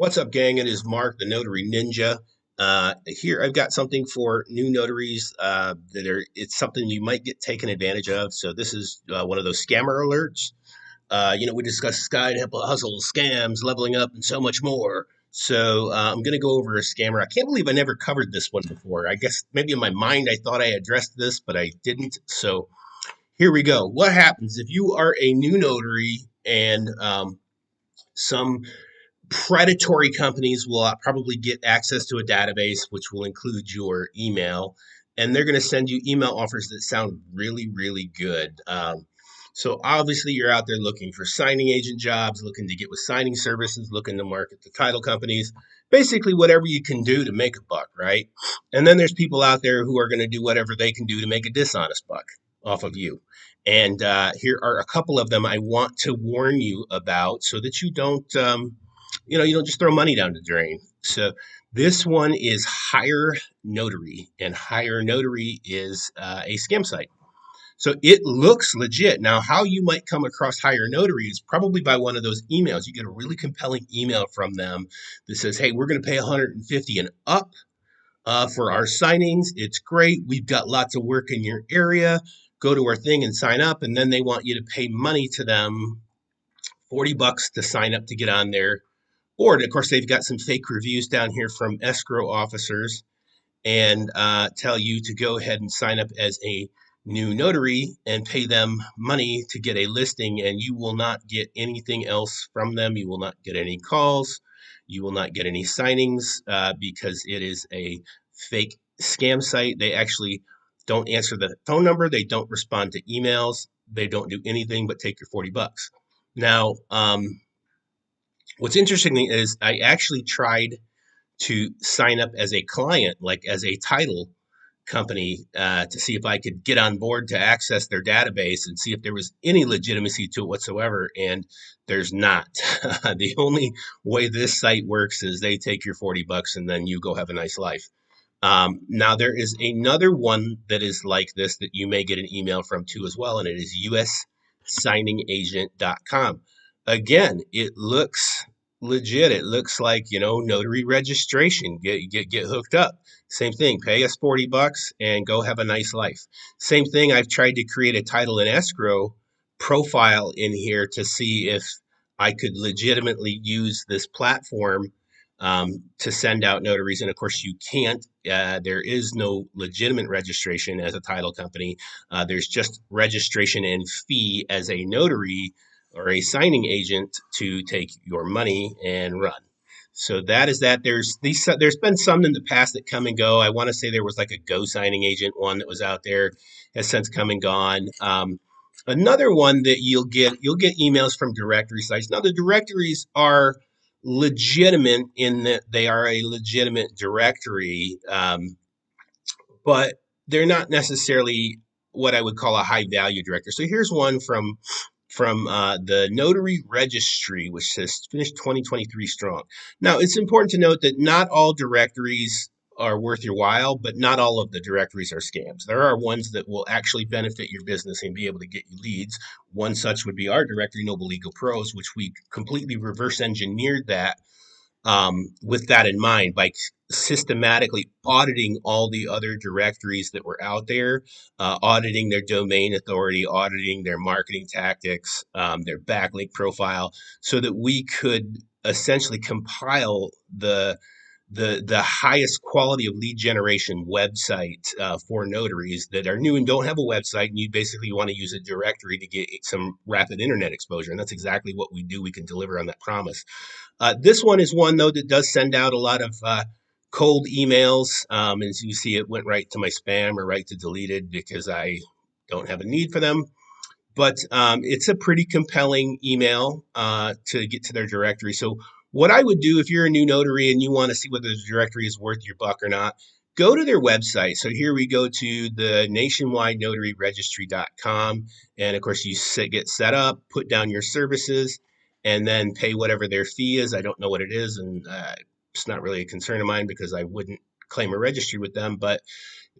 What's up, gang? It is Mark, the Notary Ninja. Here, I've got something for new notaries it's something you might get taken advantage of. So this is one of those scammer alerts. We discuss side hustle, scams, leveling up, and so much more. So I'm going to go over a scammer. I can't believe I never covered this one before. I guess maybe in my mind I thought I addressed this, but I didn't. So here we go. What happens if you are a new notary and some predatory companies will probably get access to a database, which will include your email, and they're going to send you email offers that sound really, really good. So obviously, you're out there looking for signing agent jobs, looking to get with signing services, looking to market to title companies, basically whatever you can do to make a buck, right? And then there's people out there who are going to do whatever they can do to make a dishonest buck off of you. And here are a couple of them I want to warn you about so that you don't just throw money down the drain. So this one is Hire Notary, and Hire Notary is a scam site. So it looks legit. Now, how you might come across Hire Notary is probably by one of those emails. You get a really compelling email from them that says, "Hey, we're going to pay 150 and up for our signings. It's great. We've got lots of work in your area. Go to our thing and sign up." And then they want you to pay money to them, $40 to sign up to get on their board. Of course, they've got some fake reviews down here from escrow officers and tell you to go ahead and sign up as a new notary and pay them money to get a listing, and you will not get anything else from them. You will not get any calls. You will not get any signings because it is a fake scam site. They actually don't answer the phone number. They don't respond to emails. They don't do anything but take your $40. Now, what's interesting is I actually tried to sign up as a client, like as a title company, to see if I could get on board to access their database and see if there was any legitimacy to it whatsoever. And there's not. The only way this site works is they take your $40 and then you go have a nice life. Now, there is another one that is like this that you may get an email from too as well, and it is ussigningagent.com. Again, it looks legit. It looks like, notary registration. Get hooked up. Same thing. Pay us $40 and go have a nice life. Same thing. I've tried to create a title and escrow profile in here to see if I could legitimately use this platform to send out notaries. And of course, you can't. There is no legitimate registration as a title company. There's just registration and fee as a notary or a signing agent to take your money and run. So that is that. There's been some in the past that come and go. I want to say there was like a Go signing agent one that was out there, has since come and gone. Another one that you'll get emails from directory sites. Now the directories are legitimate in that they are a legitimate directory, but they're not necessarily what I would call a high value directory. So here's one from the Notary Registry, which says finished 2023 strong. Now, it's important to note that not all directories are worth your while, but not all of the directories are scams. There are ones that will actually benefit your business and be able to get you leads. One such would be our directory, Noble Legal Pros, which we completely reverse engineered that with that in mind by systematically auditing all the other directories that were out there, auditing their domain authority, auditing their marketing tactics, their backlink profile, so that we could essentially compile the highest quality of lead generation website for notaries that are new and don't have a website, and you basically want to use a directory to get some rapid internet exposure. And that's exactly what we do. We can deliver on that promise. This one is one, though, that does send out a lot of cold emails. As you see, it went right to my spam or right to deleted because I don't have a need for them. But it's a pretty compelling email to get to their directory. So what I would do if you're a new notary and you want to see whether the directory is worth your buck or not, go to their website. So here we go to the nationwide notary registry.com. And of course, you get set up, put down your services, and then pay whatever their fee is. I don't know what it is, and it's not really a concern of mine because I wouldn't claim a registry with them. But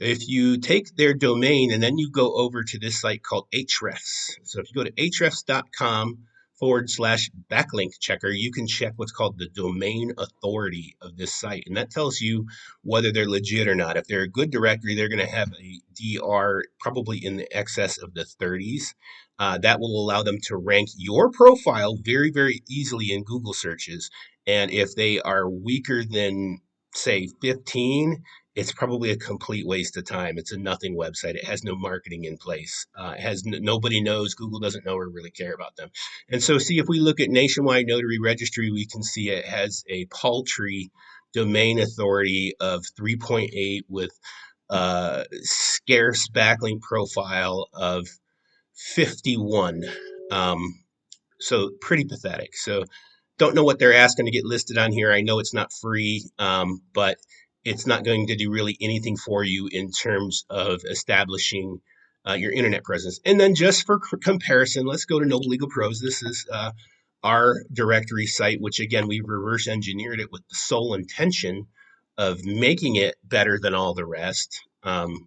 if you take their domain and then you go over to this site called Hrefs. So if you go to hrefs.com /backlink checker, you can check what's called the domain authority of this site. And that tells you whether they're legit or not. If they're a good directory, they're going to have a DR probably in the excess of the 30s. That will allow them to rank your profile very, very easily in Google searches. And if they are weaker than, say, 15, it's probably a complete waste of time. It's a nothing website. It has no marketing in place. It has nobody knows. Google doesn't know or really care about them. And so, see, if we look at Nationwide Notary Registry, we can see it has a paltry domain authority of 3.8 with scarce backlink profile of 51. Um, so pretty pathetic. So don't know what they're asking to get listed on here. I know it's not free, but it's not going to do really anything for you in terms of establishing your internet presence. And then just for comparison, let's go to Noble Legal Pros. This is our directory site, which again, we've reverse engineered it with the sole intention of making it better than all the rest. And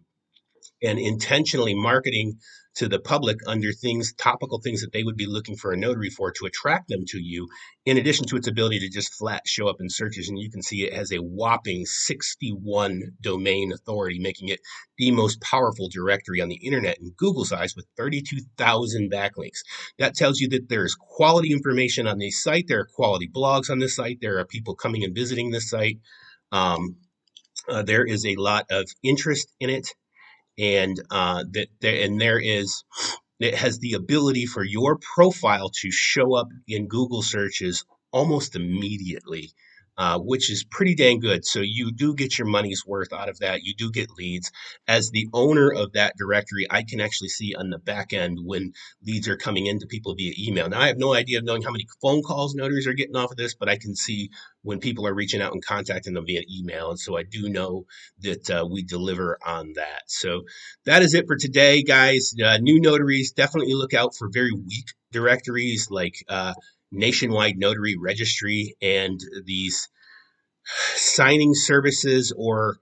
intentionally marketing to the public under things, topical things that they would be looking for a notary for to attract them to you, in addition to its ability to just flat show up in searches. And you can see it has a whopping 61 domain authority, making it the most powerful directory on the internet in Google's eyes with 32,000 backlinks. That tells you that there's quality information on this site. There are quality blogs on this site. There are people coming and visiting this site. There is a lot of interest in it, and there is, it has the ability for your profile to show up in Google searches almost immediately, which is pretty dang good. So you do get your money's worth out of that. You do get leads. As the owner of that directory, I can actually see on the back end when leads are coming into people via email. Now, I have no idea of knowing how many phone calls notaries are getting off of this, but I can see when people are reaching out and contacting them via email. And so I do know that we deliver on that. So that is it for today, guys. New notaries, definitely look out for very weak directories like Nationwide Notary Registry and these signing services, or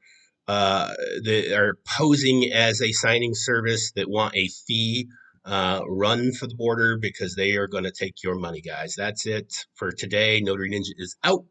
that are posing as a signing service that want a fee. Run for the border, because they are going to take your money, guys. That's it for today. Notary Ninja is out.